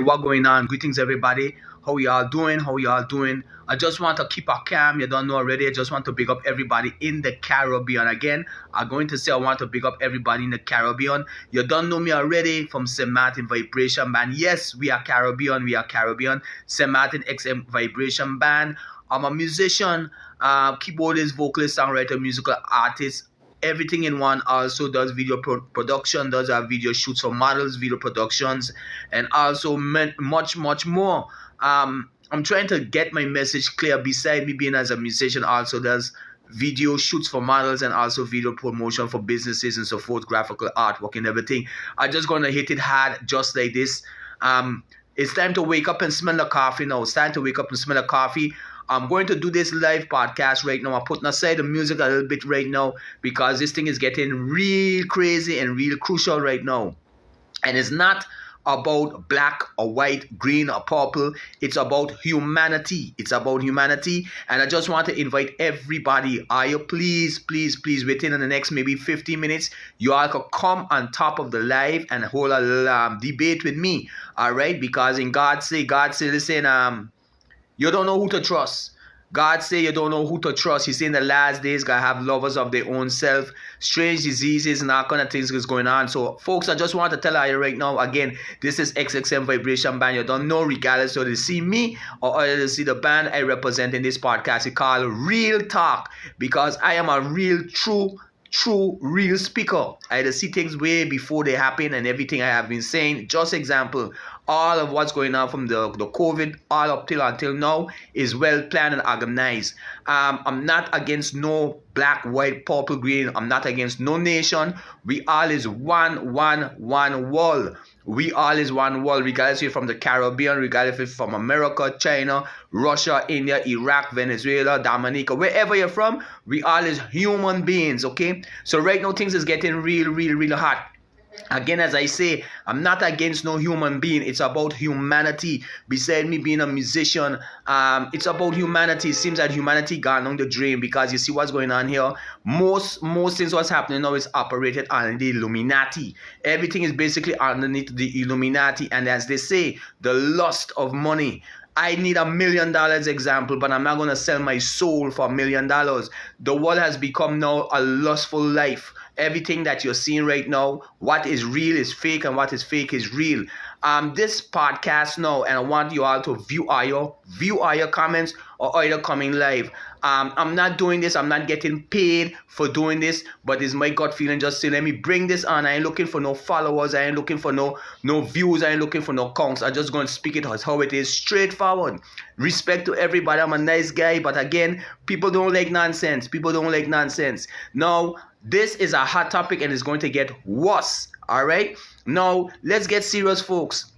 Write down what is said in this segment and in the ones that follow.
What going on? Greetings, everybody. How y'all doing? How y'all doing? I just want to keep a calm. You don't know already. I just want to big up everybody in the Caribbean. Again, I'm going to say I want to big up everybody in the Caribbean. You don't know me already from St. Martin Vibration Band. Yes, we are Caribbean. We are Caribbean. St. Martin XM Vibration Band. I'm a musician, keyboardist, vocalist, songwriter, musical artist, everything in one. Also does video production, does our video shoots for models, video productions, and also much more. I'm trying to get my message clear. Beside me being as a musician, also does video shoots for models and also video promotion for businesses and so forth, graphical artwork and everything. I'm just gonna hit it hard just like this. It's time to wake up and smell the coffee now. It's time to wake up and smell the coffee. I'm going to do this live podcast right now. I'm putting aside the music a little bit right now because this thing is getting real crazy and real crucial right now. And it's not about black or white, green or purple. It's about humanity. It's about humanity. And I just want to invite everybody. Are you please within the next maybe 15 minutes, you all could come on top of the live and hold a little debate with me. All right? Because in God say, listen, you don't know who to trust. God say you don't know who to trust. He say in the last days, God have lovers of their own self. Strange diseases and all kind of things is going on. So, folks, I just want to tell you right now, again, this is XXM Vibration Band. You don't know regardless whether you see me or whether you see the band I represent in this podcast. It's called Real Talk because I am a real, real speaker. I see things way before they happen and everything I have been saying. Just example, all of what's going on from the COVID all up till until now is well planned and organized. I'm not against no black, white, purple, green. I'm not against no nation. We all is one world. We all is one world, regardless if you're from the Caribbean, regardless if you're from America, China, Russia, India, Iraq, Venezuela, Dominica, wherever you're from, we all is human beings, okay? So right now things is getting real hot. Again, as I say, I'm not against no human being. It's about humanity. Beside me being a musician, it's about humanity. It seems that humanity gone on the drain because you see what's going on here. Most things what's happening now is operated on the Illuminati. Everything is basically underneath the Illuminati. And as they say, the lust of money. I need $1 million example, but I'm not going to sell my soul for $1 million. The world has become now a lustful life. Everything that you're seeing right now, what is real is fake and what is fake is real. This podcast now, and I want you all to view all your comments or either coming live. I'm not doing this. I'm not getting paid for doing this, but it's my gut feeling just say, let me bring this on. I ain't looking for no followers. I ain't looking for no views. I ain't looking for no counts. I'm just going to speak it as how it is, straightforward. Respect to everybody. I'm a nice guy, but again, people don't like nonsense. People don't like nonsense. Now, this is a hot topic and it's going to get worse. All right. Now, let's get serious, folks.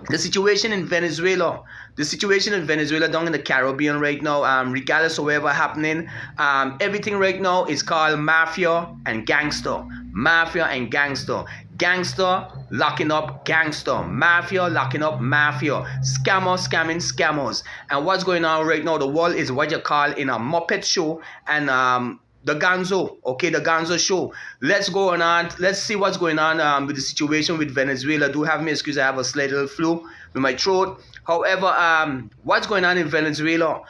The situation in Venezuela down in the Caribbean right now, regardless of whatever happening, everything right now is called mafia and gangster. Mafia and gangster. Gangster locking up gangster. Mafia locking up mafia. Scammer scamming scammers. And what's going on right now, the world is what you call in a Muppet show and the Gonzo, okay, the Gonzo show. Let's go on. Let's see what's going on with the situation with Venezuela. Do have me excuse, I have a slight little flu with my throat. However, what's going on in Venezuela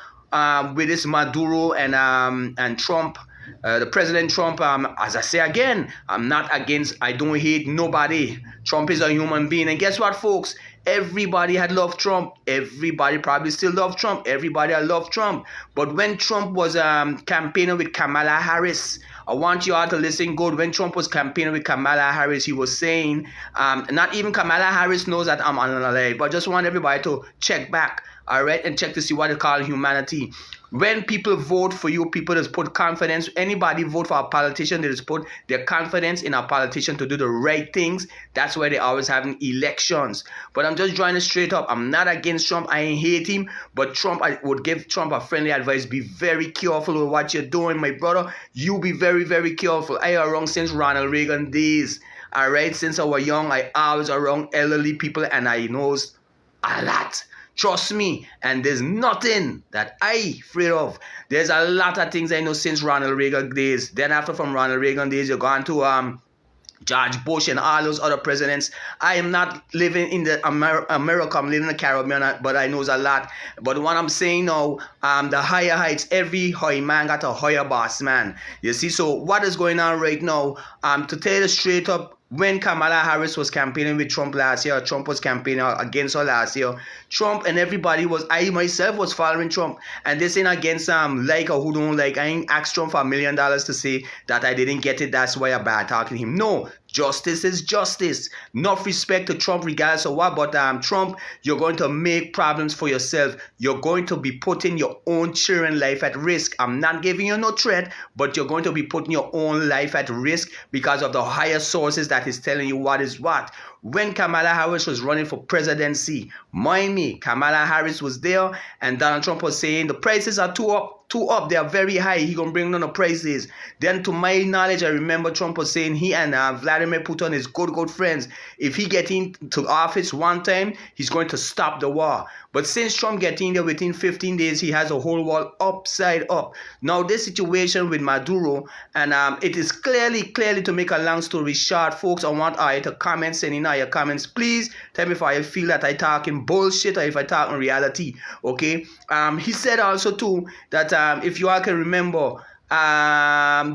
with this Maduro and Trump, the President Trump? As I say again, I'm not against. I don't hate nobody. Trump is a human being, and guess what, folks? Everybody had loved Trump. Everybody probably still love Trump. Everybody had loved Trump. But when Trump was campaigning with Kamala Harris, I want you all to listen good. When Trump was campaigning with Kamala Harris, he was saying, not even Kamala Harris knows that I'm on a live, but I just want everybody to check back, all right, and check to see what they call humanity. When people vote for you, people just put confidence. Anybody vote for a politician, they just put their confidence in a politician to do the right things. That's why they always having elections. But I'm just drawing it straight up. I'm not against Trump. I ain't hate him. But Trump, I would give Trump a friendly advice. Be very careful with what you're doing, my brother. You be very careful. I are wrong since Ronald Reagan days. All right, since I was young, I always around elderly people, and I knows a lot. Trust me, and there's nothing that I afraid of. There's a lot of things I know since Ronald Reagan days. Then after from Ronald Reagan days, you're going to George Bush and all those other presidents. I am not living in the America. I'm living in the Caribbean, but I knows a lot. But what I'm saying now, the higher heights, every high man got a higher boss man. You see, so what is going on right now? To tell you straight up, when Kamala Harris was campaigning with Trump last year, Trump was campaigning against her last year, Trump and everybody was, I myself was following Trump. And this ain't against like or who don't like. I ain't asked Trump for $1 million to say that I didn't get it. That's why I'm bad talking to him. No, justice is justice. Enough respect to Trump regardless of what. But Trump, you're going to make problems for yourself. You're going to be putting your own children's life at risk. I'm not giving you no threat, but you're going to be putting your own life at risk because of the higher sources that is telling you what is what. When Kamala Harris was running for presidency, mind me, Kamala Harris was there and Donald Trump was saying the prices are too up, they are very high, he gonna bring down the prices. Then to my knowledge, I remember Trump was saying he and Vladimir Putin is good friends. If he get into office one time, he's going to stop the war. But since Trump get in there within 15 days, he has a whole world upside up. Now this situation with Maduro, and it is clearly to make a long story short, folks, I want you to comment, send in your comments. Please tell me if I feel that I talking bullshit or if I talk in reality, okay? He said also too that if you all can remember,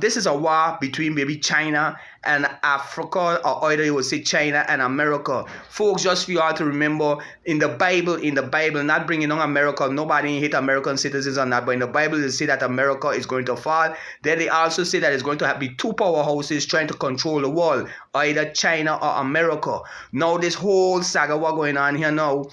this is a war between maybe China and Africa, or either you would say China and America. Folks, just for you all to remember, in the Bible, not bringing on America, nobody hate American citizens on that, but in the Bible they say that America is going to fall. Then they also say that it's going to be two powerhouses trying to control the world, either China or America. Now this whole saga what going on here now,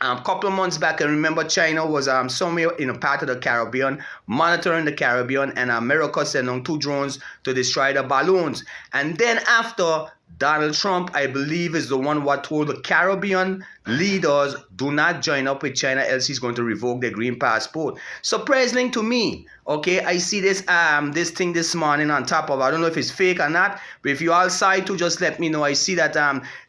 a couple of months back, I remember China was somewhere in a part of the Caribbean, monitoring the Caribbean, and America sent on 2 drones to destroy the balloons. And then after, Donald Trump, I believe, is the one what told the Caribbean leaders, do not join up with China, else he's going to revoke their green passport. Surprising to me, okay, I see this thing this morning on top of, I don't know if it's fake or not, but if you all saw it too, just let me know. I see that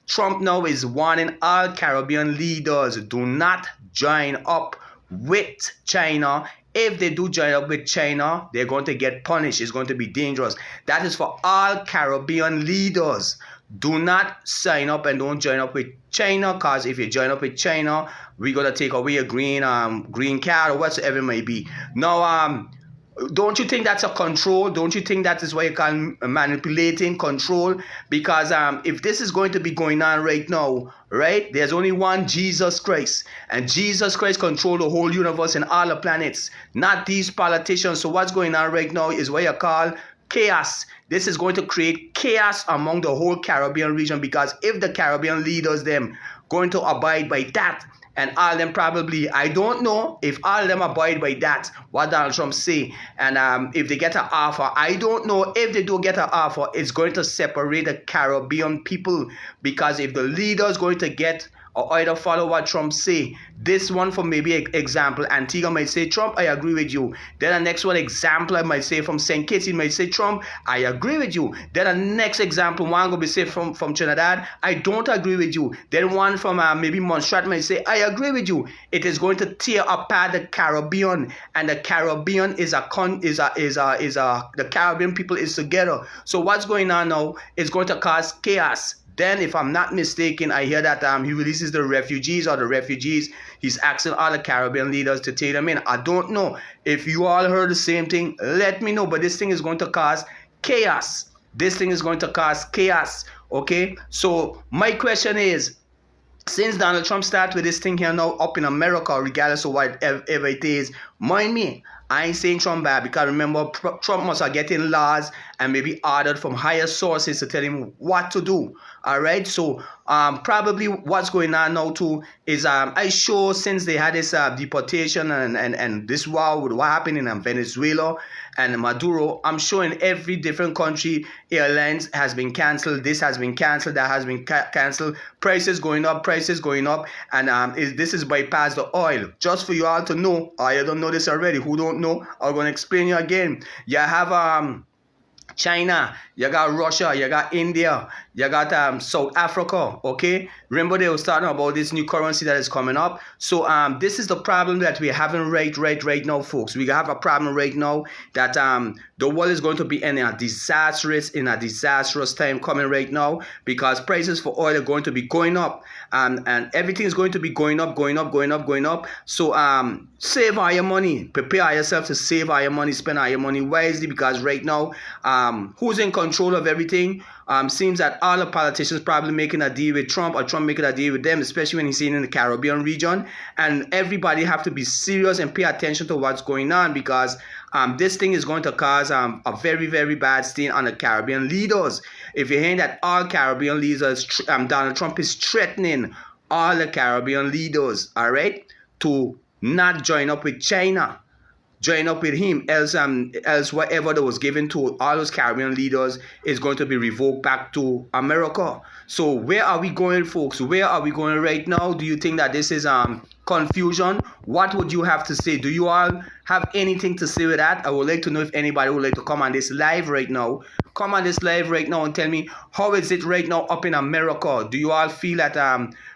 Trump now is warning all Caribbean leaders, do not join up with China. If they do join up with China, they're going to get punished. It's going to be dangerous. That is for all Caribbean leaders. Do not sign up and don't join up with China, because if you join up with China, we're going to take away your green card or whatsoever it may be. Now, don't you think that's a control? Don't you think that is what you call manipulating control? Because if this is going to be going on right now, right, there's only one Jesus Christ, and Jesus Christ controls the whole universe and all the planets, not these politicians. So what's going on right now is what you call chaos. This is going to create chaos among the whole Caribbean region, because if the Caribbean leaders them going to abide by that, and all of them probably, I don't know if all of them abide by that, what Donald Trump say. And if they get an offer, I don't know if they do get an offer, it's going to separate the Caribbean people. Because if the leader is going to get or either follow what Trump say, this one for maybe example, Antigua might say, Trump, I agree with you. Then the next one example I might say from St. Kitts, he might say, Trump, I agree with you. Then the next example, one going to be say from Trinidad, I don't agree with you. Then one from maybe Montserrat might say, I agree with you. It is going to tear apart the Caribbean, and the Caribbean the Caribbean people is together. So what's going on now is going to cause chaos. Then, if I'm not mistaken, I hear that he releases the refugees, he's asking all the Caribbean leaders to take them in. I don't know. If you all heard the same thing, let me know. But this thing is going to cause chaos. Okay? So, my question is, since Donald Trump started with this thing here now up in America, regardless of whatever it is, mind me, I ain't saying Trump bad, because remember, Trump must have getting laws and maybe ordered from higher sources to tell him what to do. All right, so probably what's going on now too is I sure since they had this deportation and this war with what happened in Venezuela and Maduro, I'm sure in every different country airlines has been canceled. This has been canceled. That has been canceled. Prices going up, and this is bypass the oil. Just for you all to know, or you don't know this already. Who don't know, I'm gonna explain you again. You have China, you got Russia, you got India, you got South Africa, okay? Remember they were talking about this new currency that is coming up. So this is the problem that we're having right now, folks. We have a problem right now that the world is going to be in a disastrous time coming right now, because prices for oil are going to be going up, and everything is going to be going up. So save all your money, prepare yourself to save all your money, spend all your money wisely, because right now who's in control of everything? Seems that all the politicians probably making a deal with Trump, or Trump making a deal with them, especially when he's seen in the Caribbean region. And everybody have to be serious and pay attention to what's going on, because this thing is going to cause a very, very bad stain on the Caribbean leaders. If you're hearing that all Caribbean leaders, Donald Trump is threatening all the Caribbean leaders, all right, to not join up with China. Join up with him, else whatever that was given to all those Caribbean leaders is going to be revoked back to America. So where are we going, folks? Where are we going right now? Do you think that this is confusion? What would you have to say? Do you all have anything to say with that? I would like to know if anybody would like to come on this live right now. Come on this live right now and tell me, how is it right now up in America? Do you all feel that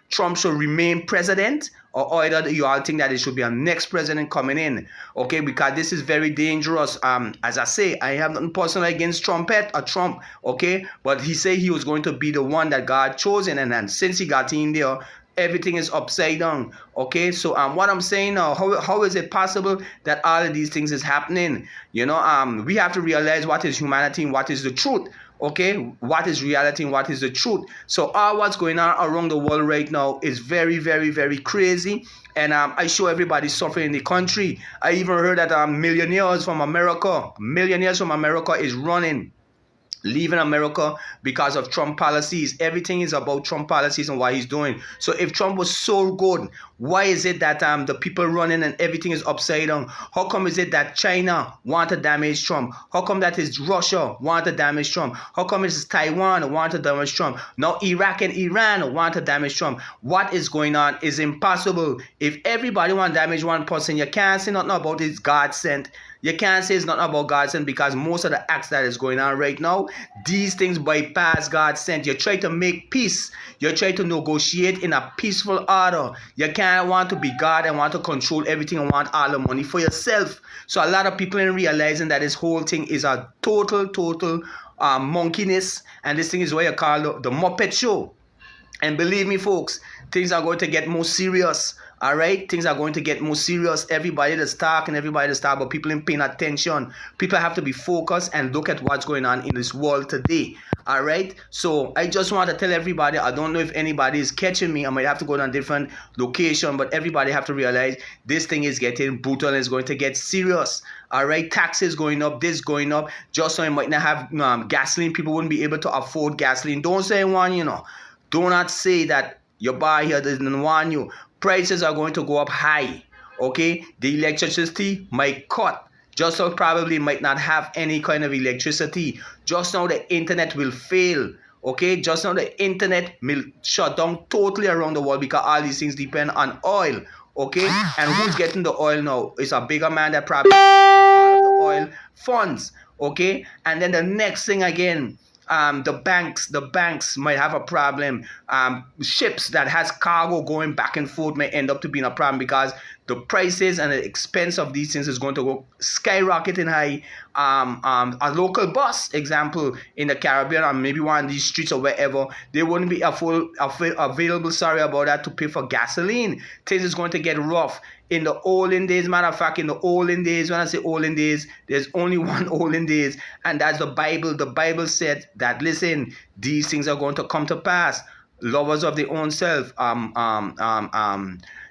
Trump should remain president, or either you all think that it should be a next president coming in? Okay, because this is very dangerous. As I say, I have nothing personal against Trump, okay, but he said he was going to be the one that God chosen, and then since he got in there, everything is upside down. Okay, so what I'm saying now, how is it possible that all of these things is happening? You know, we have to realize what is humanity and what is the truth. Okay, what is reality and what is the truth? So all what's going on around the world right now is very, very, very crazy. And I show everybody suffering in the country. I even heard that millionaires from America is running, leaving America because of Trump policies. Everything is about Trump policies and what he's doing. So if Trump was so good, why is it that the people running and everything is upside down? How come is it that China want to damage Trump? How come that is Russia want to damage Trump? How come it's Taiwan want to damage Trump? Now Iraq and Iran want to damage Trump. What is going on is impossible. If everybody want to damage one person, you can't say nothing about it's God sent. You can't say it's not about God sent, because most of the acts that is going on right now, these things bypass God sent. You try to make peace. You try to negotiate in a peaceful order. You can't want to be God and want to control everything and want all the money for yourself. So a lot of people ain't realizing that this whole thing is a total monkeyness, and this thing is what you call the Muppet Show. And believe me, folks, things are going to get more serious. All right, things are going to get more serious. Everybody that's talking, but people ain't paying attention. People have to be focused and look at what's going on in this world today. All right, so I just want to tell everybody, I don't know if anybody is catching me. I might have to go to a different location, but everybody have to realize this thing is getting brutal and it's going to get serious. All right, taxes going up, this going up. Just so you might not have gasoline, people wouldn't be able to afford gasoline. Don't say one, do not say that your buy here doesn't want you. Prices are going to go up high. Okay, the electricity might cut. Just now probably might not have any kind of electricity. Just now the internet will fail. Okay, just now the internet will shut down totally around the world, because all these things depend on oil. Okay, and who's getting the oil now? It's a bigger man that probably part of the oil funds. Okay, and then the next thing again, the banks might have a problem. Ships that has cargo going back and forth may end up to being a problem, because the prices and the expense of these things is going to go skyrocketing high. A local bus, example, in the Caribbean, or maybe one of these streets or wherever, they wouldn't be available, sorry about that, to pay for gasoline. Things is going to get rough. In the olden days, matter of fact, in the olden days, when I say olden days, there's only one olden days, and that's the Bible. The Bible said that, listen, these things are going to come to pass. Lovers of their own self,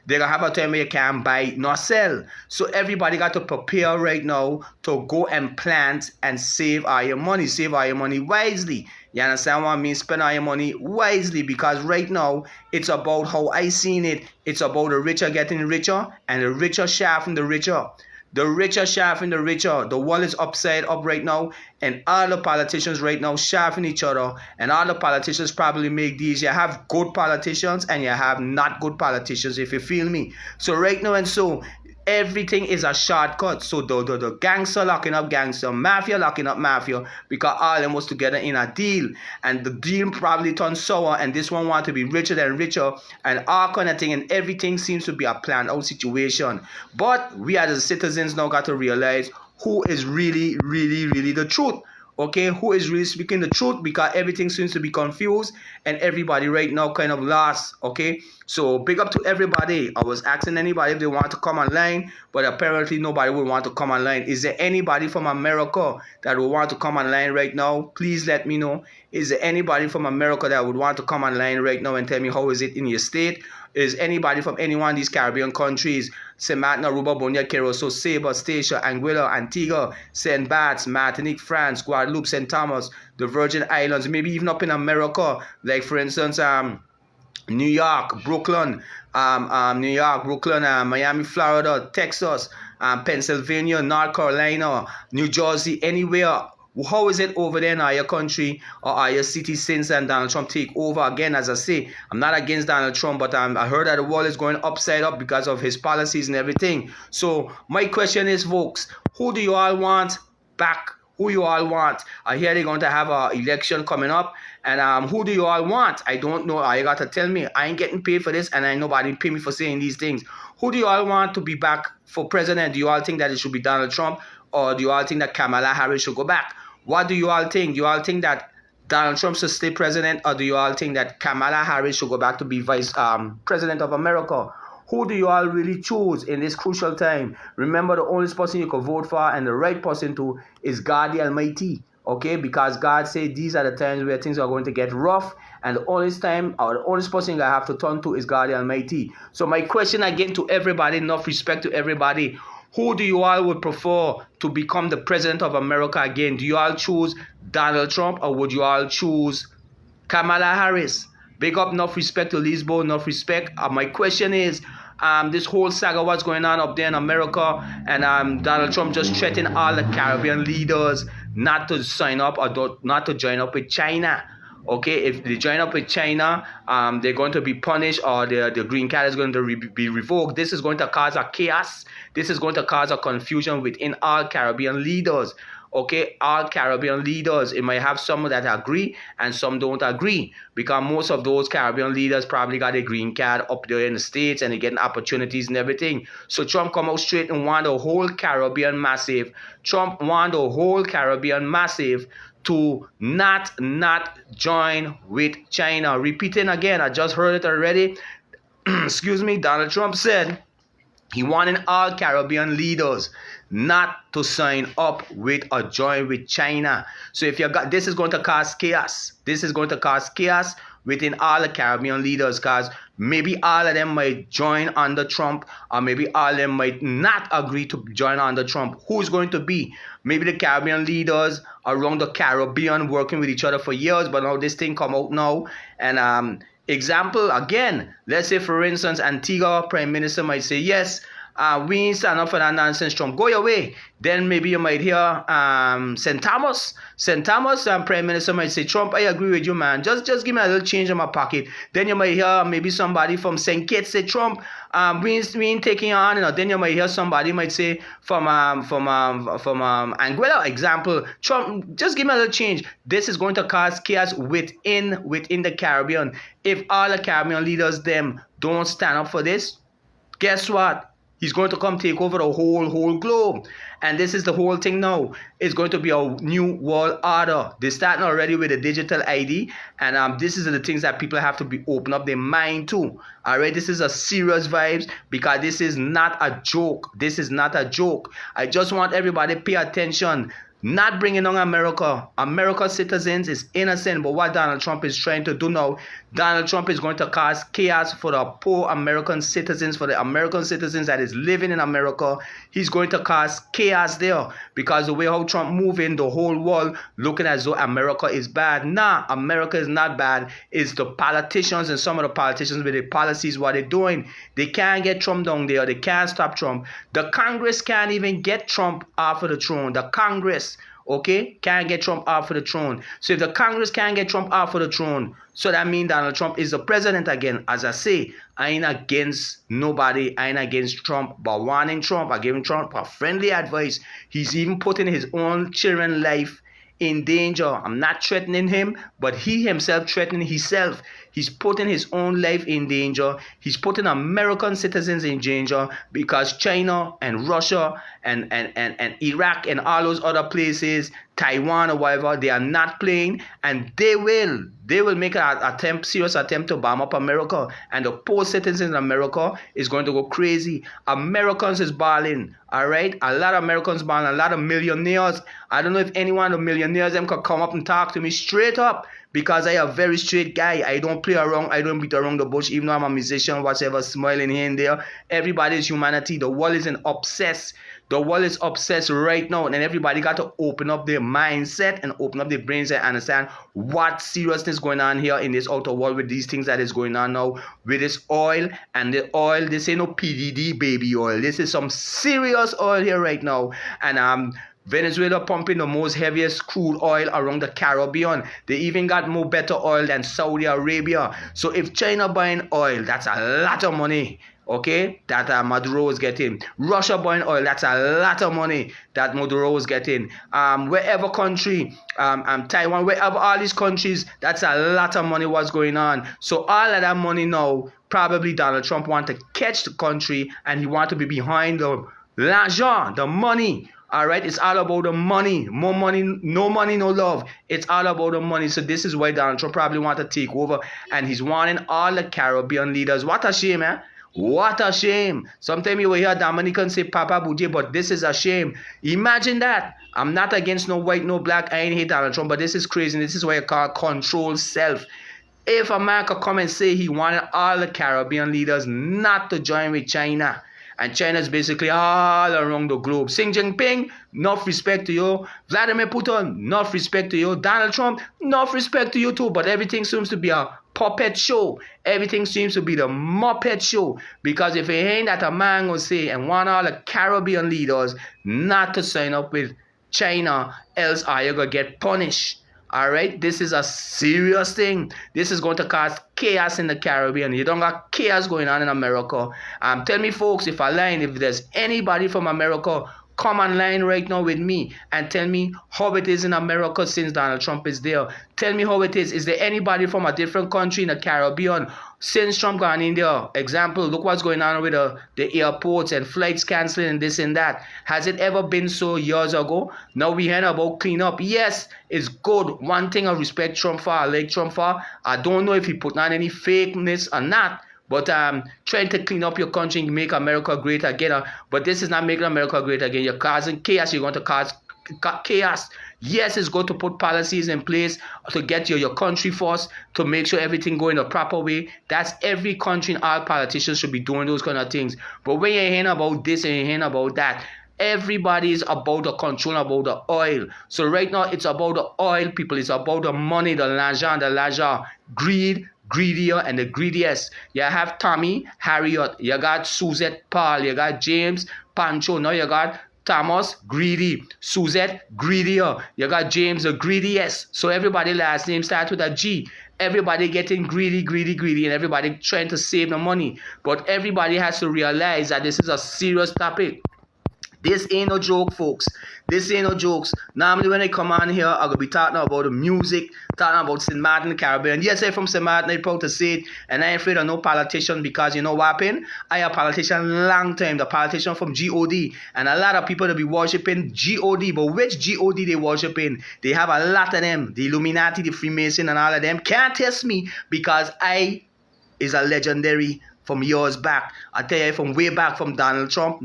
they're gonna have a time where you can't buy nor sell. So everybody got to prepare right now to go and plant and save all your money. Save all your money wisely. You understand what I mean? Spend all your money wisely, because right now it's about how I seen it. It's about the richer getting richer and the richer shafting the richer. The richer shafting the richer. The world is upside up right now, and all the politicians right now shafting each other, and all the politicians probably make these. You have good politicians and you have not good politicians, if you feel me. So right now, and so everything is a shortcut. So the gangster locking up gangster, mafia locking up mafia, because all of them was together in a deal, and the deal probably turned sour, and this one want to be richer than richer, and all kind of thing, and everything seems to be a planned out situation. But we as the citizens now got to realize who is really the truth. Okay, who is really speaking the truth, because everything seems to be confused and everybody right now kind of lost. Okay, so big up to everybody. I was asking anybody if they want to come online, but apparently nobody would want to come online. Is there anybody from America that would want to come online right now? Please let me know. Is there anybody from America that would want to come online right now and tell me how is it in your state? Is anybody from any one of these Caribbean countries? St. Martin, Aruba, Bonaire, Curacao, Saba, Statia, Anguilla, Antigua, St. Barts, Martinique, France, Guadeloupe, St. Thomas, the Virgin Islands, maybe even up in America, like for instance, New York, Brooklyn, Miami, Florida, Texas, Pennsylvania, North Carolina, New Jersey, anywhere. How is it over there in our country or our city since Donald Trump take over? Again, as I say, I'm not against Donald Trump, but I heard that the world is going upside up because of his policies and everything. So my question is, folks, who do you all want back? Who you all want? I hear they're going to have an election coming up, and who do you all want? I don't know. You got to tell me. I ain't getting paid for this, and I nobody pay me for saying these things. Who do you all want to be back for president? Do you all think that it should be Donald Trump, or do you all think that Kamala Harris should go back? What do you all think? Do you all think that Donald Trump should stay president, or do you all think that Kamala Harris should go back to be vice president of America? Who do you all really choose in this crucial time? Remember, the only person you can vote for and the right person to is God the Almighty. Okay, because God said these are the times where things are going to get rough, and the only time or the only person I have to turn to is God the Almighty. So my question again to everybody, enough respect to everybody. Who do you all would prefer to become the president of America again? Do you all choose Donald Trump, or would you all choose Kamala Harris? Big up, enough respect to Lisbo, enough respect. My question is, this whole saga, what's going on up there in America, and Donald Trump just threatened all the Caribbean leaders not to sign up or not to join up with China. Okay, if they join up with China, they're going to be punished, or the green card is going to be revoked. This is going to cause a chaos. This is going to cause a confusion within all Caribbean leaders. Okay, all Caribbean leaders, it might have some that agree and some don't agree, because most of those Caribbean leaders probably got a green card up there in the States and they're getting opportunities and everything. So Trump come out straight and want the whole Caribbean massive. Trump want the whole Caribbean massive to not join with China. Repeating again, I just heard it already. Excuse me, Donald Trump said he wanted all Caribbean leaders not to sign up with or join with China. So if you got, this is going to cause chaos. This is going to cause chaos within all the Caribbean leaders, because maybe all of them might join under Trump, or maybe all of them might not agree to join under Trump. Who's going to be? Maybe the Caribbean leaders around the Caribbean working with each other for years, but now this thing come out now. And example again, let's say for instance Antigua Prime Minister might say, yes, we ain't stand up for that nonsense, Trump. Go your way. Then maybe you might hear St. Thomas, Prime Minister might say, Trump, I agree with you, man. Just give me a little change in my pocket. Then you might hear maybe somebody from St. Kitts say, Trump, we ain't taking you on. You know. Then you might hear somebody might say from Anguilla, example, Trump, just give me a little change. This is going to cause chaos within the Caribbean. If all the Caribbean leaders them don't stand up for this, guess what? He's going to come take over the whole globe. And this is the whole thing now. It's going to be a new world order. They're starting already with a digital ID. And this is the things that people have to be open up their mind to. All right, this is a serious vibes, because this is not a joke. This is not a joke. I just want everybody to pay attention. Not bringing on America. America's citizens is innocent, but what Donald Trump is trying to do now, Donald Trump is going to cause chaos for the poor American citizens, for the American citizens that is living in America. He's going to cause chaos there, because the way how Trump moving, the whole world looking as though America is bad. Nah, America is not bad. It's the politicians, and some of the politicians with their policies, what they're doing. They can't get Trump down there. They can't stop Trump. The Congress can't even get Trump off of the throne. The Congress. okay, can't get Trump off of the throne. So if the Congress can't get Trump off of the throne, so that means Donald Trump is the president again. As I say, I ain't against nobody. I ain't against Trump, but warning Trump, I giving Trump a friendly advice. He's even putting his own children's life in danger. I'm not threatening him, but he himself threatening himself. He's putting his own life in danger. He's putting American citizens in danger because China and Russia and Iraq and all those other places, Taiwan or whatever, they are not playing, and they will make an serious attempt to bomb up America, and the poor citizens in America is going to go crazy. Americans is balling, all right? A lot of Americans balling, a lot of millionaires. I don't know if any one of the millionaires them could come up and talk to me straight up, because I am a very straight guy. I don't play around. I don't beat around the bush, even though I'm a musician, whatever, smiling here and there. Everybody's humanity. The world is obsessed. The world is obsessed right now, and everybody got to open up their mindset and open up their brains and understand what seriousness going on here in this outer world with these things that is going on now with this oil. And the oil, this ain't no PDD baby oil. This is some serious oil here right now. And Venezuela pumping the most heaviest crude oil around the Caribbean. They even got more better oil than Saudi Arabia. So if China buying oil, that's a lot of money, okay, that Maduro is getting. Russia buying oil, that's a lot of money that Maduro is getting. Wherever country, Taiwan, wherever all these countries, that's a lot of money what's going on. So all of that money now, probably Donald Trump want to catch the country, and he want to be behind the l'argent, the money. All right, it's all about the money. More money, no money, no love. It's all about the money. So this is why Donald Trump probably want to take over, and he's warning all the Caribbean leaders. What a shame, eh? What a shame. Sometimes you will hear Dominicans say Papa Boudier, but this is a shame. Imagine that. I'm not against no white, no black. I ain't hate Donald Trump, but this is crazy. This is why you call control self. If a man could come and say he wanted all the Caribbean leaders not to join with China, and China is basically all around the globe. Xi Jinping, enough respect to you. Vladimir Putin, enough respect to you. Donald Trump, enough respect to you too. But everything seems to be a puppet show. Everything seems to be the Muppet show. Because if it ain't that a man will say and want all the Caribbean leaders not to sign up with China, else are you going to get punished. All right, this is a serious thing. This is going to cause chaos in the Caribbean. You don't got chaos going on in America. Tell me, folks, if there's anybody from America, come online right now with me and tell me how it is in America since Donald Trump is there. Tell me how it is. Is there anybody from a different country in the Caribbean since Trump gone in there? Example, look what's going on with the airports and flights canceling and this and that. Has it ever been so years ago? Now we hear about clean up. Yes, it's good. One thing I respect Trump for, I like Trump for. I don't know if he put on any fakeness or not. But trying to clean up your country and make America great again. But this is not making America great again. You're causing chaos. You're going to cause chaos. Yes, it's good to put policies in place to get your country first, to make sure everything go in the proper way. That's every country and all politicians should be doing those kind of things. But when you're hearing about this and you're hearing about that, everybody is about the control, about the oil. So right now, it's about the oil, people. It's about the money, the l'argent, greed, greedier and the greediest. You have Tommy, Harriet, you got Suzette, Paul, you got James, Pancho, now you got Thomas, greedy, Suzette, greedier, you got James, the greediest. So everybody last name starts with a G. Everybody getting greedy, and everybody trying to save the money. But everybody has to realize that this is a serious topic. This ain't no joke, folks. This ain't no jokes. Normally when I come on here, I'm going to be talking about the music, talking about St. Martin, Caribbean. Yes, I'm from St. Martin. I'm proud to say it. And I ain't afraid of no politician because you know what happened? I am a politician long time. The politician from God. And a lot of people that be worshiping God. But which God they worshiping? They have a lot of them. The Illuminati, the Freemason and all of them. Can't test me because I is a legendary from years back. I tell you, from way back from Donald Trump,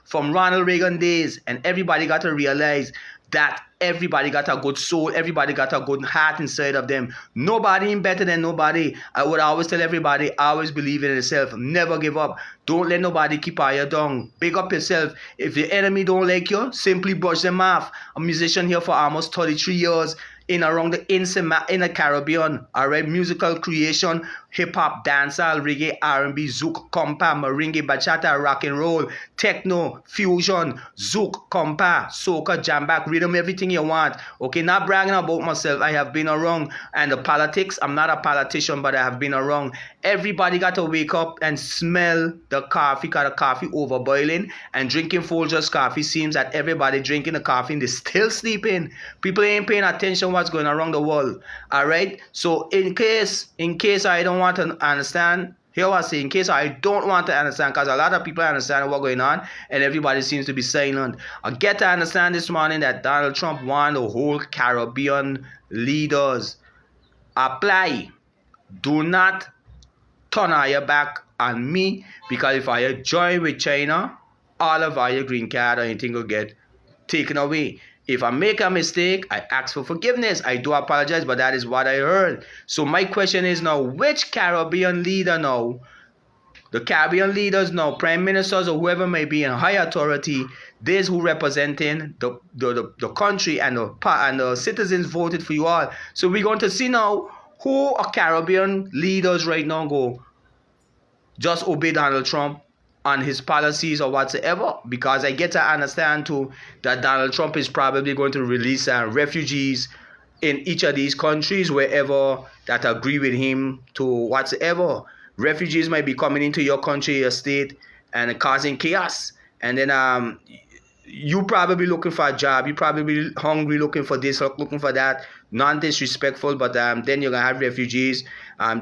from Ronald Reagan days. And everybody got to realize that everybody got a good soul. Everybody got a good heart inside of them. Nobody ain't better than nobody. I would always tell everybody, always believe in yourself. Never give up. Don't let nobody keep you down. Big up yourself. If your enemy don't like you, simply brush them off. I'm a musician here for almost 33 years. in around in the Caribbean, all right, musical creation, hip hop, dancehall, reggae, R&B, zouk, compa, merengue, bachata, rock and roll, techno, fusion, zouk, compa, soca, jambak, rhythm, everything you want. Okay, not bragging about myself. I have been around, and the politics. I'm not a politician, but I have been around. Everybody got to wake up and smell the coffee, cause the coffee overboiling, and drinking Folgers coffee seems that everybody drinking the coffee and they still sleeping. People ain't paying attention what's going on around the world. All right. So in case I don't want to understand, here I say, in case I don't want to understand, because a lot of people understand what's going on and everybody seems to be silent. I get to understand this morning that Donald Trump want the whole Caribbean leaders apply. Do not turn your back on me, because if I join with China, all of our green card or anything will get taken away. If I make a mistake, I ask for forgiveness. I do apologize, but that is what I heard. So my question is now, which Caribbean leader now, the Caribbean leaders now, prime ministers or whoever may be in high authority, these who representing the country and the citizens voted for you all. So we're going to see now who are Caribbean leaders right now go just obey Donald Trump on his policies or whatsoever, because I get to understand too that Donald Trump is probably going to release refugees in each of these countries wherever that agree with him to whatsoever. Refugees might be coming into your country, your state, and causing chaos. And then you probably looking for a job. You probably hungry, looking for this, looking for that. Non-disrespectful, but then you're going to have refugees.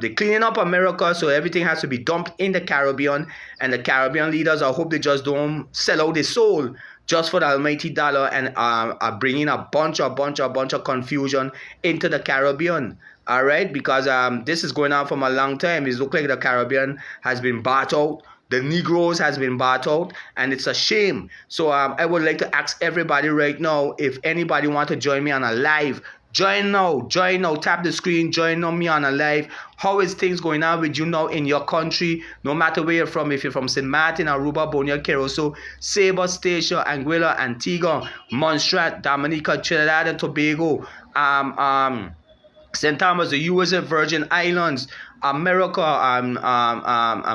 They're cleaning up America, so everything has to be dumped in the Caribbean. And the Caribbean leaders, I hope they just don't sell out their soul just for the almighty dollar and are bringing a bunch of confusion into the Caribbean. All right, because this is going on for a long time. It looks like the Caribbean has been bought out. The Negroes has been bought out, and it's a shame. So I would like to ask everybody right now, if anybody want to join me on a live, join now, tap the screen, join me on a live. How is things going on with you now in your country, no matter where you're from? If you're from St. Martin, Aruba, Bonaire, Curacao, Saba, Statia, Anguilla, Antigua, Montserrat, Dominica, Trinidad and Tobago, St. Thomas, the USA Virgin Islands, America,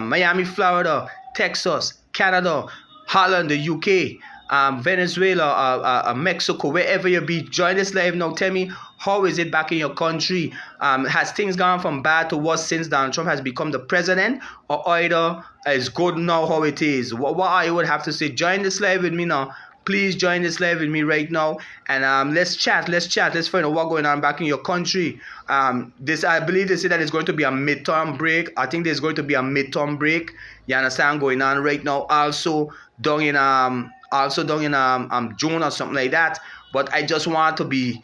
Miami, Florida, Texas, Canada, Holland, the UK, Venezuela, Mexico, wherever you be, join this live now. Tell me, how is it back in your country? Has things gone from bad to worse since Donald Trump has become the president, or either it's good now how it is? What I would have to say, join this live with me now. Please join this live with me right now, and let's chat. Let's find out what's going on back in your country. I believe they say that it's going to be a midterm break. I think there's going to be a midterm break. You understand, going on right now. Also down in June or something like that. But I just want to be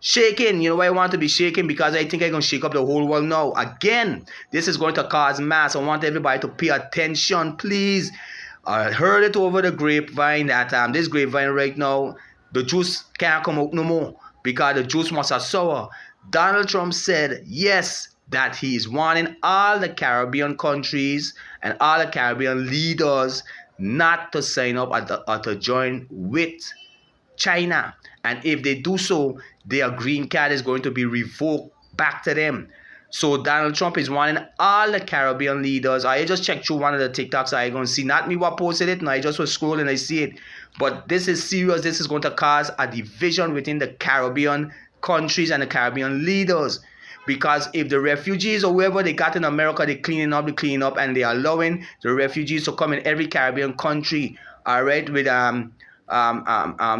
shaking. You know why I want to be shaking? Because I think I'm going to shake up the whole world now. Again, this is going to cause mass. I want everybody to pay attention, please. I heard it over the grapevine that this grapevine right now, the juice can't come out no more because the juice must have sour. Donald Trump said yes, that he is warning all the Caribbean countries and all the Caribbean leaders not to sign up or to join with China. And if they do so, their green card is going to be revoked back to them. So Donald Trump is warning all the Caribbean leaders. I just checked through one of the TikToks. I going to see, not me what posted it, and I just was scrolling, I see it. But this is serious. This is going to cause a division within the Caribbean countries and the Caribbean leaders. Because if the refugees or whoever they got in America, they cleaning up, and they are allowing the refugees to come in every Caribbean country, all right, with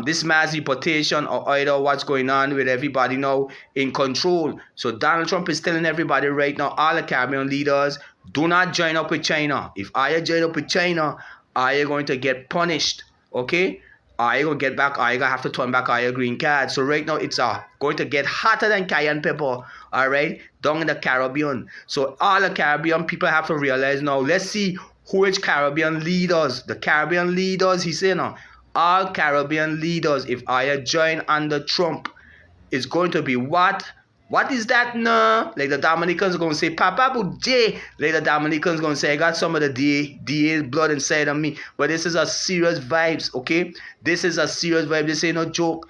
this mass deportation or either what's going on with everybody now in control. So Donald Trump is telling everybody right now, all the Caribbean leaders, do not join up with China. If I join up with China, I are going to get punished, okay? I going to get back, I going to have to turn back our green card. So right now it's going to get hotter than cayenne pepper, all right, down in the Caribbean. So all the Caribbean people have to realize now, let's see who is Caribbean leaders. The Caribbean leaders, he said now, all Caribbean leaders, if I join under Trump, it's going to be what? What is that now? Like the Dominicans are going to say, Papa Bujay. Like the Dominicans going to say, I got some of the DA's blood inside of me. But this is a serious vibes, okay? This is a serious vibe. This ain't no joke.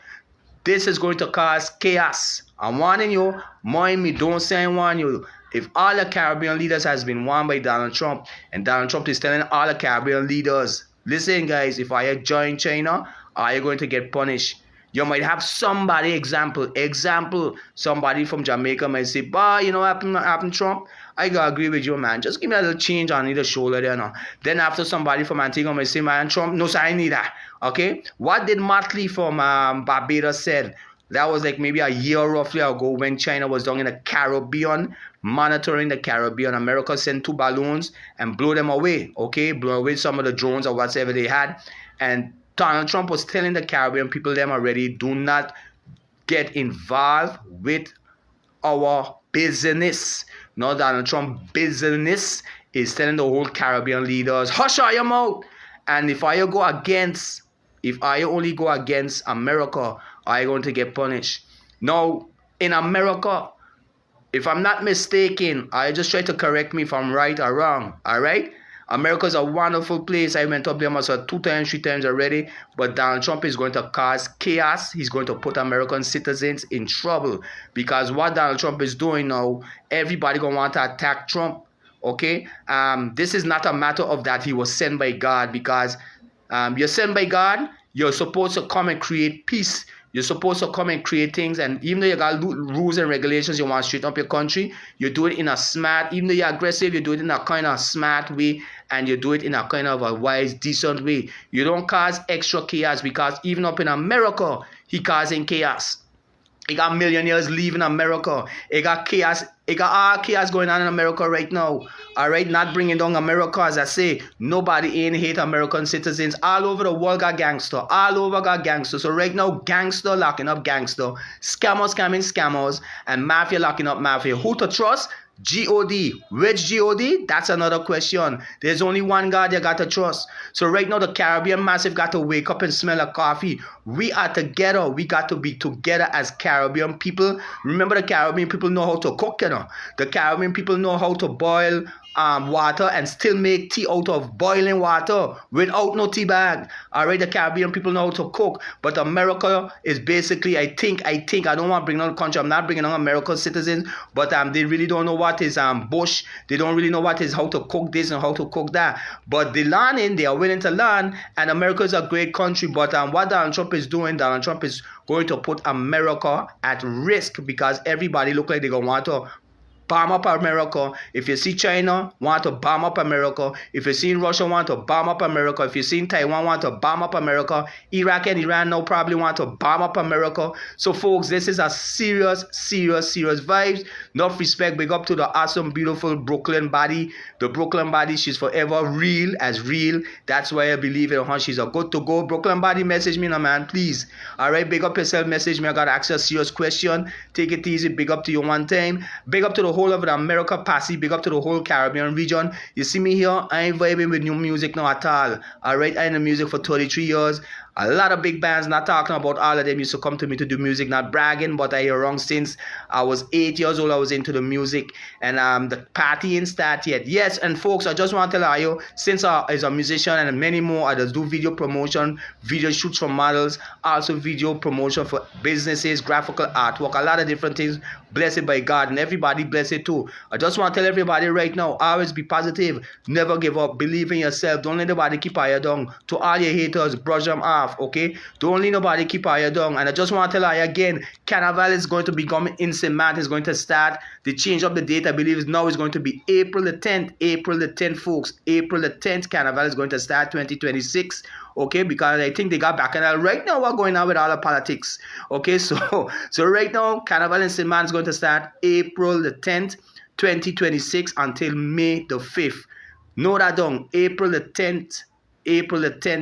This is going to cause chaos. I'm warning you. Mind me, don't say I warn you. If all the Caribbean leaders has been won by Donald Trump, and Donald Trump is telling all the Caribbean leaders, listen guys, if I join China, are you going to get punished? You might have somebody, example, somebody from Jamaica might say, bah, you know what happened, Trump? I gotta agree with you, man. Just give me a little change on either shoulder there now. Then after somebody from Antigua might say, man, Trump, no, sir, I need that. Okay? What did Motley from Barbados said? That was like maybe a year roughly ago when China was down in the Caribbean, monitoring the Caribbean. America sent 2 balloons and blew them away, okay? Blew away some of the drones or whatever they had. And Donald Trump was telling the Caribbean people them already, do not get involved with our business. No, Donald Trump business is telling the whole Caribbean leaders, hush your mouth. And if I only go against America, are you going to get punished? Now, in America, if I'm not mistaken, I just try to correct me if I'm right or wrong, all right? America's a wonderful place. I went up there almost 2 times, 3 times already. But Donald Trump is going to cause chaos. He's going to put American citizens in trouble. Because what Donald Trump is doing now, everybody going to want to attack Trump. Okay? This is not a matter of that he was sent by God. Because you're sent by God, you're supposed to come and create peace. You're supposed to come and create things, and even though you got rules and regulations, you want to straighten up your country, you do it in a smart, even though you're aggressive, you do it in a kind of smart way, and you do it in a kind of a wise, decent way. You don't cause extra chaos, because even up in America, he causing chaos. He got millionaires leaving America. He got chaos. He got all chaos going on in America right now. All right, not bringing down America, as I say. Nobody ain't hate American citizens. All over the world got gangster. All over got gangster. So right now, gangster locking up gangster. Scammers scamming scammers. And mafia locking up mafia. Who to trust? G-O-D. Which G-O-D? That's another question. There's only one God you got to trust. So right now, the Caribbean massive got to wake up and smell a coffee. We are together. We got to be together as Caribbean people. Remember, the Caribbean people know how to cook, you know. The Caribbean people know how to boil water and still make tea out of boiling water without no tea bag. All right, the Caribbean people know how to cook, but America is basically, I think, I don't want to bring on the country. I'm not bringing on American citizens, but they really don't know what is bush. They don't really know what is how to cook this and how to cook that. But they learning, they are willing to learn, and America is a great country. But what Donald Trump is doing, Donald Trump is going to put America at risk, because everybody look like they're going to want to bomb up America. If you see China, want to bomb up America. If you see Russia, want to bomb up America. If you see Taiwan, want to bomb up America. Iraq and Iran now probably want to bomb up America. So folks, this is a serious vibes. Enough respect. Big up to the awesome, beautiful Brooklyn body. The Brooklyn body, she's forever real as real. That's why I believe in her. She's a good to go. Brooklyn body, message me now, man, please. All right, big up yourself. Message me. I got to ask you a serious question. Take it easy. Big up to you one time. Big up to the whole of the America posse. Big up to the whole Caribbean region. You see me here, I ain't vibing with new music now at all. Alright, I in the music for 33 years. A lot of big bands, not talking about all of them, used to come to me to do music, not bragging, but I hear wrong since I was 8 years old. I was into the music, and the party ain't start yet. Yes, and folks, I just want to tell you, since I is a musician and many more, I just do video promotion, video shoots for models, also video promotion for businesses, graphical artwork, a lot of different things. Blessed by God, and everybody blessed too. I just want to tell everybody right now, always be positive, never give up, believe in yourself, don't let nobody keep you down. To all your haters, brush them off, okay? Don't let nobody keep you down. And I just want to tell you again, Carnival is going to become instant math. It's going to start. They change up the date, I believe now it's going to be April the 10th. April the 10th, folks. April the 10th, Carnival is going to start 2026. Okay, because I think they got back, and right now we're going on with all the politics. Okay, so right now, Carnival in St. Man is going to start April the 10th, 2026 until May the 5th. Note that down, April the 10th,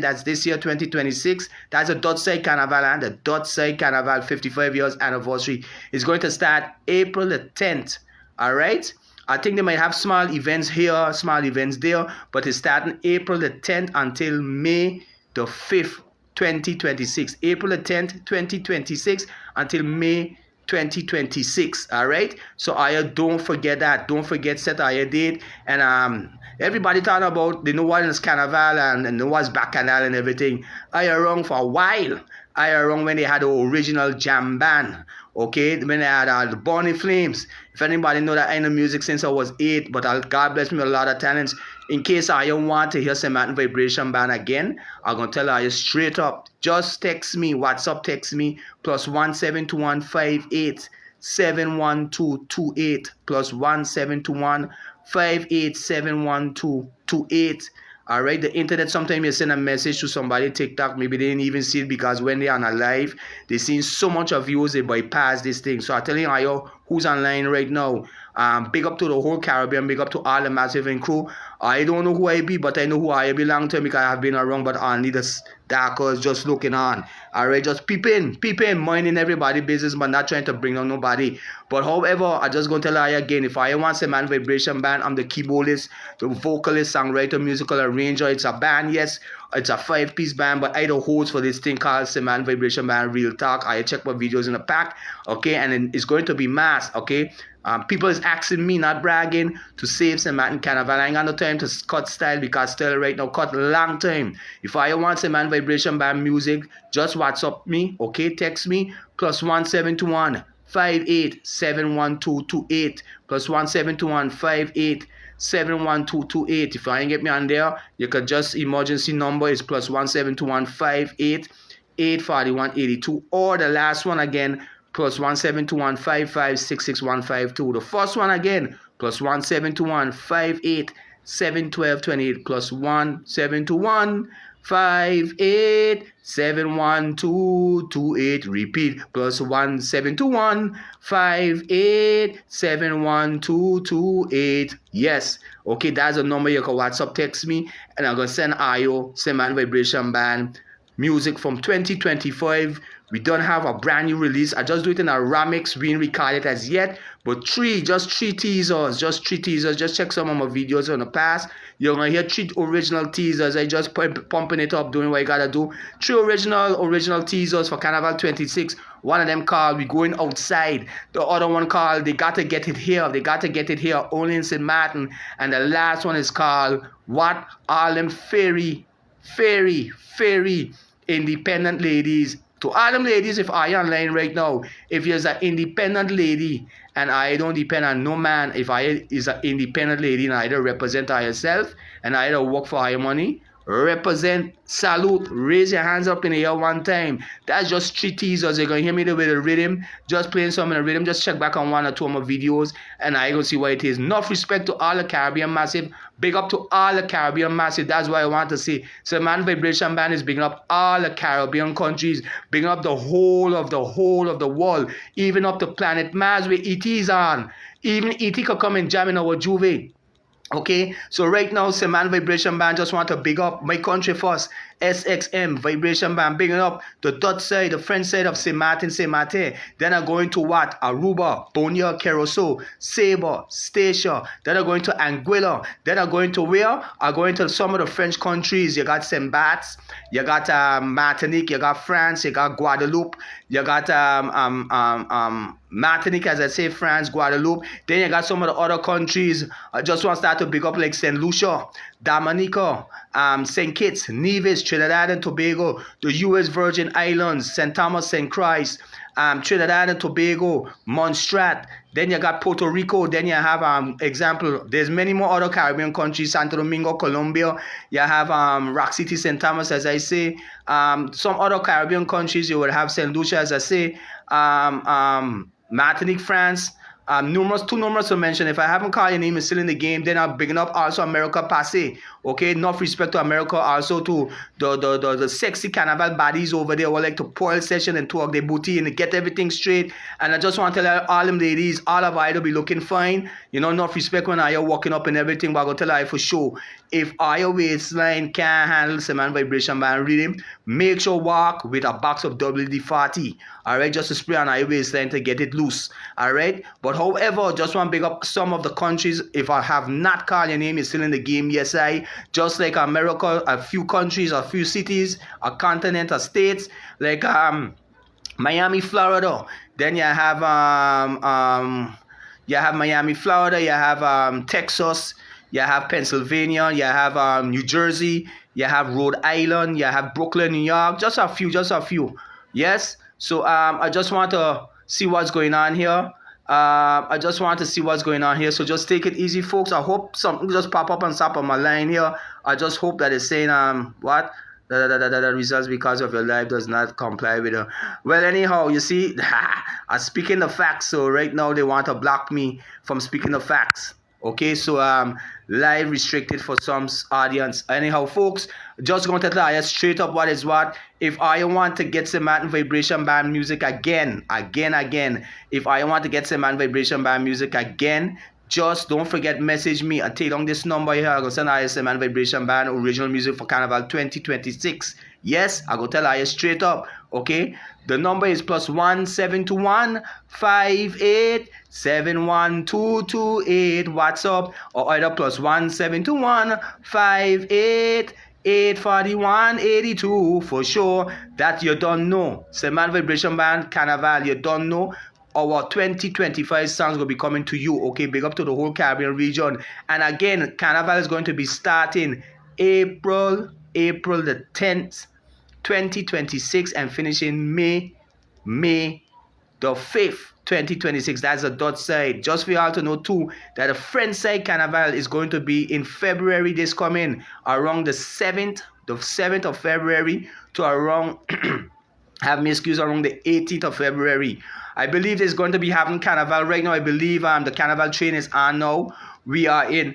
that's this year, 2026. That's a Dutch-side Carnival, and the Dutch-side Carnival 55 years anniversary is going to start April the 10th. All right? I think they might have small events here, small events there, but it's starting April the 10th until May the 5th, 2026. April the 10th, 2026 until May 2026. All right, so don't forget that. Don't forget, set your date. And everybody talking about, they know what is Carnival and know what's Bacchanal and everything. I around for a while. I around when they had the original jam band. Okay, when I had the Bonnie Flames. If anybody know that I know music since I was 8, but God bless me with a lot of talents. In case I don't want to hear some Mountain Vibration Band again, I'm gonna tell you straight up. Just text me, WhatsApp text me, +17158712228 +17158712228. All right, the internet, sometimes you send a message to somebody TikTok, maybe they didn't even see it because when they're on a live, they see so much of views, they bypass this thing. So I'm telling you, who's online right now, big up to the whole Caribbean, big up to all the Massive and crew. I don't know who I be, but I know who I belong to because I've been around, but only the darkers just looking on. All right, just peeping, minding everybody business, but not trying to bring on nobody. But however, I just gonna tell you again, if I want some man vibration band, I'm the keyboardist, the vocalist, songwriter, musical arranger. It's a band, yes. It's a 5-piece band, but I the host for this thing called Seman Vibration Band Real Talk. I check my videos in the pack, okay, and it's going to be mass, okay. People is asking me, not bragging, to save some Martin Carnival. I ain't got no time to cut style because style right now cut long time. If I want some man vibration band music, just WhatsApp me, okay, text me, +1721 58712228 +1721 58712228. If I ain't get me on there, you could just emergency number is +1721 584182, or the last one again, +1721 55665152. The first one again, +1721 58712228 +1721 58712228. Repeat, +1721 58712228. Yes, okay, that's the number. You can WhatsApp text me, and I'm gonna send IO Seman Vibration Band music from 2025. We don't have a brand new release. I just do it in a remix. We didn't record it as yet, but just three teasers. Just check some of my videos in the past. You're gonna hear 3 original teasers. I just pumping it up, doing what I gotta do. 3 original teasers for Carnival 26. One of them called "We Going Outside." The other one called "They Gotta Get It Here." They gotta get it here only in St. Martin. And the last one is called "What All Them Fairy Independent Ladies." To all them ladies, if I online right now, if you're an independent lady and I don't depend on no man, if I is an independent lady and I either represent herself and I either work for her money, represent, salute, raise your hands up in the air one time. That's just 3 teasers. You're gonna hear me with the rhythm, just playing some in the rhythm. Just check back on 1 or 2 of my videos and I gonna see what it is. Enough respect to all the Caribbean Massive. Big up to all the Caribbean Massive. That's what I want to say. So Man Vibration Band is bigging up all the Caribbean countries, bigging up the whole of the world, even up to planet Mars where ET is on. Even ET could come and jam in our Juve. Okay, so right now, Seman Vibration Band just want to big up my country first. SXM Vibration Band, bigging up the Dutch side, the French side of Saint Martin. Then I'm going to what? Aruba, Bonia, Curacao, Sabre, Statia. Then I'm going to Anguilla. Then I'm going to where? I'm going to some of the French countries. You got Saint Barts, you got Martinique, you got France, you got Guadeloupe, you got Martinique, as I say, France, Guadeloupe. Then you got some of the other countries. I just want to start to big up like St. Lucia, Dominica, St. Kitts, Nevis, Trinidad and Tobago, the U.S. Virgin Islands, St. Thomas, St. Christ, Trinidad and Tobago, Montserrat. Then you got Puerto Rico. Then you have example. There's many more other Caribbean countries. Santo Domingo, Colombia. You have Rock City, St. Thomas, as I say. Some other Caribbean countries. You would have St. Lucia, as I say. Martinique, France. Too numerous to mention. If I haven't called your name is still in the game, then I'm bigging up also America Passe. Okay, enough respect to America, also to the sexy carnival bodies over there who like to spoil session and talk their booty and get everything straight. And I just want to tell all them ladies, all of I be looking fine. You know, enough respect when I walking up and everything, but I'm gonna tell you for sure. If our waistline can't handle Seman Vibration Band rhythm, make sure walk with a box of WD-40. Alright, just to spray on our waistline to get it loose. Alright, but however, just want to big up some of the countries. If I have not called your name, is still in the game. Yes, just like America, a few countries, a few cities, a continent, a states, like Miami, Florida. Then you have Miami, Florida. You have Texas. You have Pennsylvania. You have New Jersey. You have Rhode Island. You have Brooklyn, New York. Just a few. Yes. So I just want to see what's going on here. I just want to see what's going on here. So just take it easy, folks. I hope something just pop up on top of my line here. I just hope that it's saying what the results because of your life does not comply with it. Well, anyhow, you see, I'm speaking the facts. So right now they want to block me from speaking the facts. Okay, so live restricted for some audience. Anyhow, folks, just going to tell you straight up what is what. If I want to get some vibration band music again, if I want to get some vibration band music again, just don't forget message me. I take down this number here. I'm gonna send you some vibration band original music for Carnival 2026. Yes, I go tell you straight up. Okay, the number is +1 721 58 71228. WhatsApp, or either +1 721 58 84182 for sure. That you don't know. Seman Vibration Band Carnival, you don't know. Our 2025 songs will be coming to you. Okay, big up to the whole Caribbean region. And again, Carnival is going to be starting April the 10th, 2026, and finishing May the 5th, 2026. That's the dot side. Just for you all to know too, that the French side Carnival is going to be in February this coming, around the 7th of February to around have me excuse, around the 18th of February. I believe there's going to be having Carnival right now. I believe the Carnival train is on now. We are in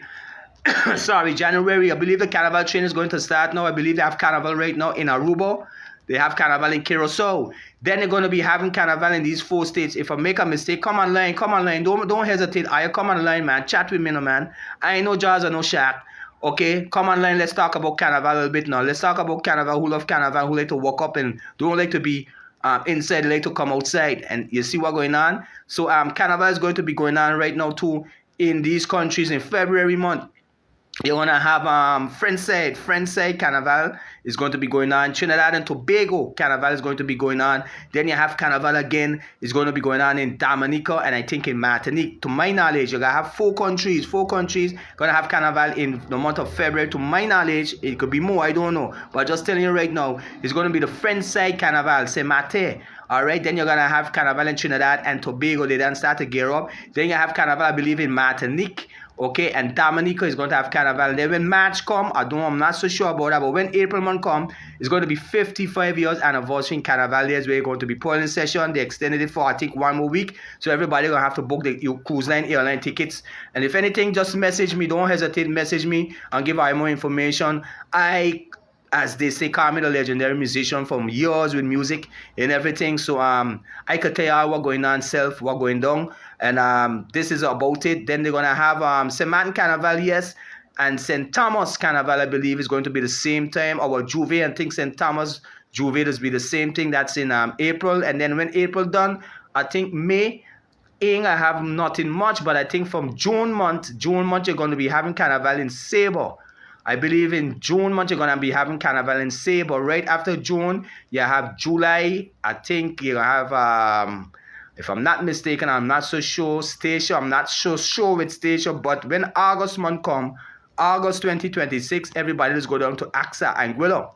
January. I believe the Carnival train is going to start now. I believe they have Carnival right now in Aruba. They have Carnival in Curacao. Then they're going to be having Carnival in these 4 states. If I make a mistake, come online. Don't hesitate. I come online, man. Chat with me, no, man. I ain't no Jaws or no Shaq. Okay, come online. Let's talk about Carnival a little bit now. Let's talk about Carnival. Who love Carnival? Who like to walk up and don't like to be inside, like to come outside. And you see what's going on. So Carnival is going to be going on right now too in these countries in February month. You're gonna have French side Carnival is going to be going on. Trinidad and Tobago Carnival is going to be going on. Then you have Carnival again is going to be going on in Dominica and I think in Martinique. To my knowledge, you're gonna have four countries gonna have Carnival in the month of February. To my knowledge, it could be more, I don't know. But just telling you right now, it's gonna be the French side Carnival, Saint Martin. Alright, then you're gonna have Carnival in Trinidad and Tobago. They then start to gear up. Then you have Carnival, I believe, in Martinique. Okay, and Dominica is going to have Carnival. Then when March come, I'm not so sure about that, but when April month come, it's going to be 55 years anniversary in Carnival. There's where you're going to be polling session. They extended it for I think 1 more week, so everybody gonna have to book the cruise line, airline tickets. And if anything, just message me. Don't hesitate, message me and give out more information. As they say, call me the legendary musician from years with music and everything. So I could tell you all what going on, what going down. And this is about it. Then they're gonna have St. Martin Carnival, yes, and St. Thomas Carnival, I believe, is going to be the same time. Our Juve, and think St. Thomas Juve does be the same thing. That's in April. And then when April done, I think May. I have nothing much, but I think from June month, you're going to be having Carnival in Sabre. I believe in June month you're gonna be having Carnival in Sabre. Right after June, you have July. I think you have if I'm not mistaken, I'm not so sure. Station, I'm not so sure with Station, but when August month come, August 2026, everybody is going down to AXA, Anguilla.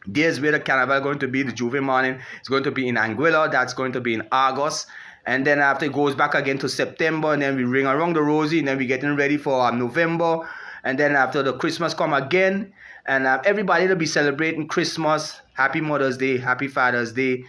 There's where the Carnival going to be. The Juve morning is going to be in Anguilla. That's going to be in August. And then after it goes back again to September, and then we ring around the rosy, and then we're getting ready for November. And then after the Christmas come again, and everybody will be celebrating Christmas. Happy Mother's Day, Happy Father's Day.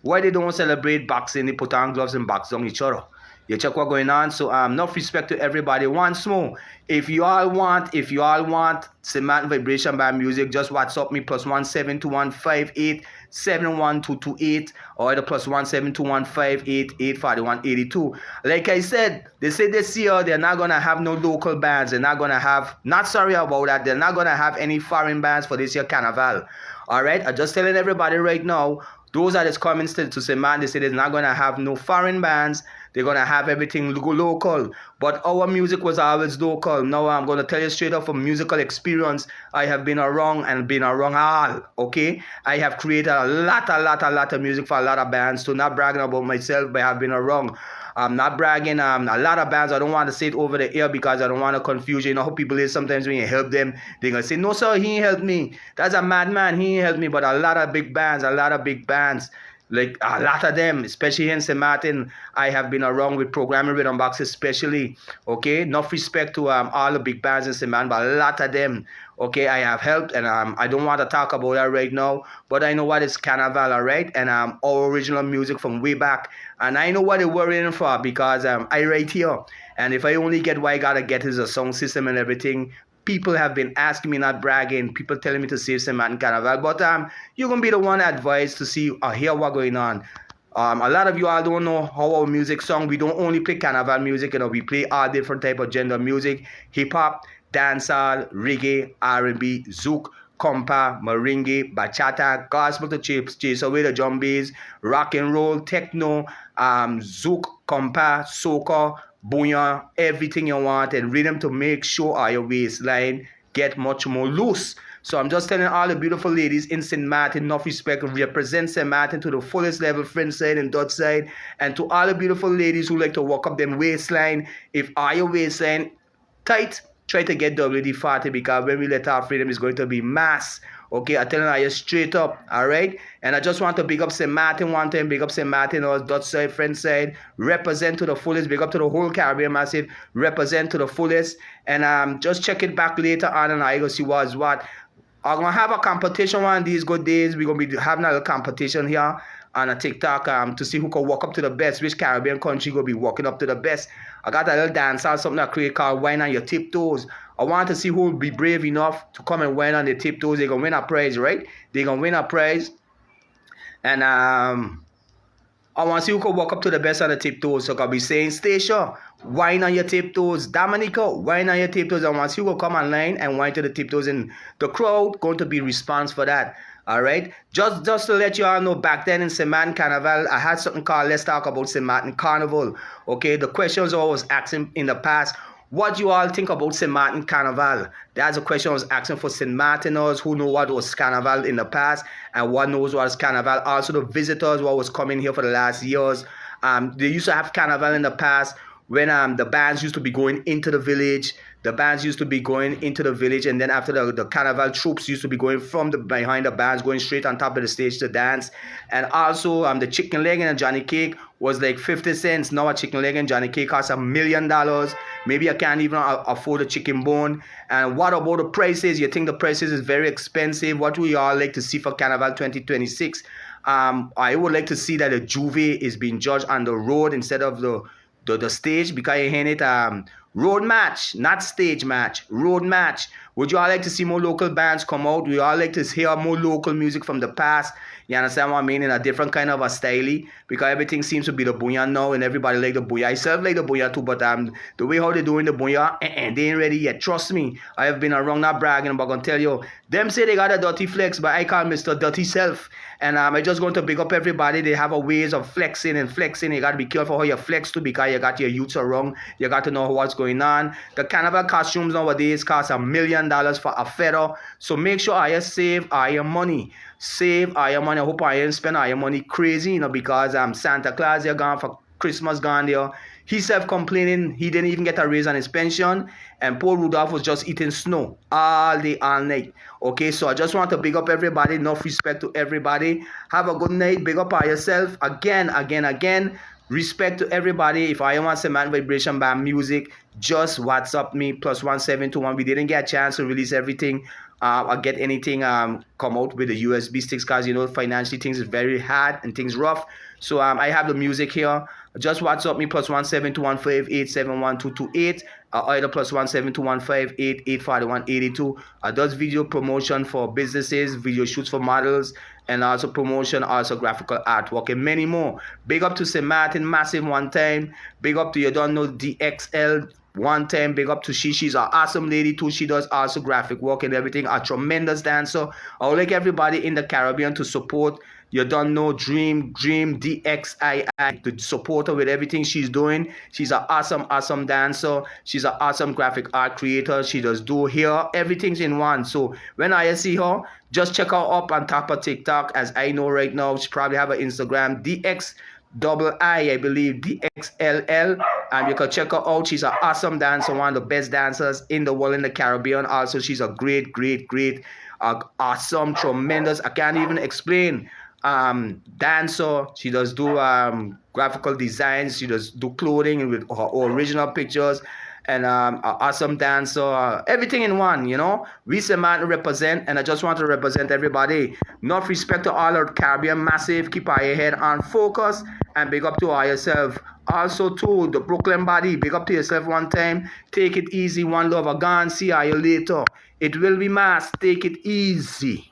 Why they don't celebrate boxing? They put on gloves and box on each other. You check what's going on. So enough respect to everybody. Once more, if you all want St. Martin Vibration Band music, just WhatsApp me +1 721 58 71228 or either +1 721 58 84182. Like I said, they say this year they're not gonna have no local bands. They're not gonna have. Not sorry about that. They're not gonna have any foreign bands for this year Carnival. All right, I'm just telling everybody right now. Those are the comments to St. Martin. They say they're not going to have no foreign bands. They're going to have everything local. But our music was always local. Now I'm going to tell you straight up from musical experience. I have been around and been around all. Okay? I have created a lot of music for a lot of bands. So not bragging about myself, but I have been around. I'm not bragging. A lot of bands, I don't want to say it over the air because I don't want to confuse you. You know how people is sometimes when you help them, they're going to say, no, sir, he ain't helped me. That's a madman. He ain't helped me. But a lot of big bands, Like a lot of them, especially in St. Martin, I have been around with programming rhythm box especially. Okay, enough respect to all the big bands in St. Martin, but a lot of them, okay, I have helped, and I don't want to talk about that right now, but I know what is Carnival, all right, and our original music from way back, and I know what they're worrying for because I write here, and if I only get what I gotta get is a sound system and everything. People have been asking me, not bragging, people telling me to save St. Martin Carnival, but you're gonna be the one advised to see or hear what's going on. A lot of you all don't know how our music song. We don't only play carnival music, we play all different type of gender music, hip hop, dancehall, reggae, R&B, zouk, compa, merengue, bachata, gospel to chase away the zombies, rock and roll, techno, zouk, compa, soca, bouillon, everything you want, and rhythm to make sure your waistline get much more loose. So I'm just telling all the beautiful ladies in St. Martin, enough respect, represent St. Martin to the fullest level, friend side and Dutch side. And to all the beautiful ladies who like to walk up them waistline, if your waistline tight, try to get WD-40 because when we let our freedom is going to be mass. Okay, I'm telling you straight up, all right? And I just want to big up St. Martin one time, big up St. Martin, or Dutch side, friend side, represent to the fullest, big up to the whole Caribbean massive, represent to the fullest. And just check it back later on and I go see what's what. I'm going to have a competition one of these good days. We're going to be having a little competition here on a TikTok to see who can walk up to the best, which Caribbean country going to be walking up to the best. I got a little dance or something I create called Wine on Your Tiptoes. I want to see who will be brave enough to come and wine on their tiptoes. They're going to win a prize, right? They're going to win a prize. And I want to see who can walk up to the best on the tiptoes. So I can be saying, Stacia, wine on your tiptoes. Dominica, wine on your tiptoes. I want to see who will come online and wine to the tiptoes. And the crowd going to be response for that. All right. Just to let you all know, back then in St. Martin Carnival, I had something called Let's Talk About St. Martin Carnival. Okay. The questions I was asking in the past. What do you all think about St. Martin Carnival? That's a question I was asking for St. Martiners who know what was Carnival in the past and what knows what is Carnival. Also the visitors who was coming here for the last years. They used to have Carnival in the past when the bands used to be going into the village. The bands used to be going into the village, and then after the Carnival troops used to be going from behind the bands, going straight on top of the stage to dance. And also the chicken leg and a Johnny cake was like 50 cents. Now a chicken leg and Johnny cake costs $1 million. Maybe I can't even afford a chicken bone. And what about the prices? You think the prices is very expensive? What would you all like to see for Carnival 2026? I would like to see that the Juve is being judged on the road instead of the stage, because you hear it road match, not stage match, road match. Would you all like to see more local bands come out? Would you all like to hear more local music from the past? You understand what I mean? In a different kind of a style, because everything seems to be the bouillon now, and everybody like the bouillon. I self like the bouillon too, but the way how they doing the bouillon, they ain't ready yet. Trust me, I have been around, not bragging, but I'm gonna tell you, them say they got a dirty flex, but I call Mr. Dirty Self. And I just going to big up everybody. They have a ways of flexing and flexing. You got to be careful how you flex too, because you got your youths around. You got to know what's going on. The carnival costumes nowadays cost $1 million for a feather. So make sure I save all your money. Save all your money. I hope I didn't spend all your money crazy, because Santa Claus, you're gone for Christmas, gone there. He self-complaining, he didn't even get a raise on his pension, and poor Rudolph was just eating snow all day, all night. Okay, so I just want to big up everybody, enough respect to everybody. Have a good night, big up on yourself. Again, respect to everybody. If I want some vibration band music, just WhatsApp me, +1721. We didn't get a chance to release everything. Or get anything come out with the USB sticks, because financially things is very hard and things rough. So I have the music here. Just WhatsApp me +17215871228, either +17215884182. Does video promotion for businesses, video shoots for models, and also promotion, also graphical artwork, and many more. Big up to St. Martin Massive one time. Big up to you don't know DXL one time. Big up to she's an awesome lady too. She does also graphic work and everything. A tremendous dancer. I would like everybody in the Caribbean to support. You don't know Dream DXII, to support her with everything she's doing. She's an awesome dancer. She's an awesome graphic art creator. She does do hair. Everything's in one. So when I see her, just check her up on top of TikTok. As I know right now, she probably have an Instagram, I believe, DXLL, and you can check her out. She's an awesome dancer, one of the best dancers in the world in the Caribbean. Also, she's a great, awesome, tremendous. I can't even explain dancer. She does do graphical designs. She does do clothing with her original pictures, and an awesome dancer. Everything in one, you know. We say man to represent, and I just want to represent everybody. Enough respect to all our Caribbean massive. Keep our head on focus and big up to all yourself. Also to the Brooklyn body, big up to yourself one time. Take it easy. One love, a gun. See you later. It will be mass. Take it easy.